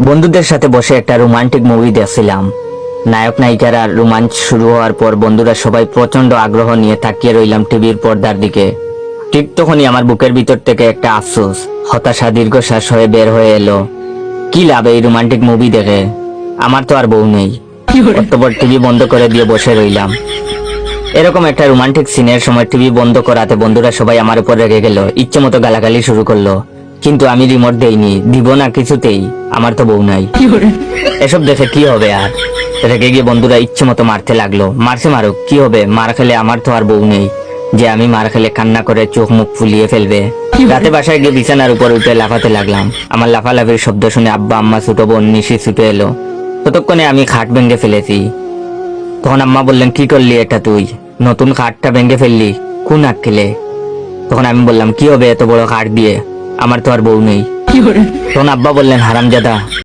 বন্ধুদের সাথে বসে একটা রোমান্টিক মুভি দেখছিলাম। নায়ক নায়িকারা রোমাঞ্চ শুরু হওয়ার পর বন্ধুরা সবাই প্রচন্ড আগ্রহ নিয়ে তাকিয়ে রইলাম টিভির পর্দার দিকে। ঠিক তখনই আমার বুকের ভিতর থেকে একটা আফসোস, হতাশা দীর্ঘশ্বাস হয়ে বের হয়ে এলো। কি লাভ এই রোমান্টিক মুভি দেখে, আমার তো আর বউ নেই। অতঃপর টিভি বন্ধ করে দিয়ে বসে রইলাম। এরকম একটা রোমান্টিক সিনের সময় টিভি বন্ধ করাতে বন্ধুরা সবাই আমার উপর রেগে গেল, ইচ্ছে মতো গালাগালি শুরু করলো। কিন্তু আমি রিমোট দেইনি, দিব না কিছুতেই, আমার তো বউ নাই। এসব দেখে কি হবে আর? রেগে গিয়ে বন্ধুরা ইচ্ছে মতো মারতে লাগলো। মারছে মারুক, কি হবে, মার খেলে আমার তো আর বউ নেই যে আমি মার খেলে কান্না করে চোখ মুখ ফুলিয়ে ফেলবে। রাতে বাসায় গিয়ে বিছানার উপর উঠে লাফাতে লাগলাম। আমার লাফালাফির শব্দ শুনে আব্বা আম্মা ছোট বোন নিশি ছুটে এলো। ততক্ষণে আমি খাট ভেঙে ফেলেছি। তখন আম্মা বললেন, কি করলি এটা তুই? নতুন খাটটা ভেঙে ফেললি কোন আক্কেলে? তখন আমি বললাম, কি হবে এত বড় খাট দিয়ে, আমার তো আর বউ নেই। তখন আব্বা বললেন, হারামজাদা,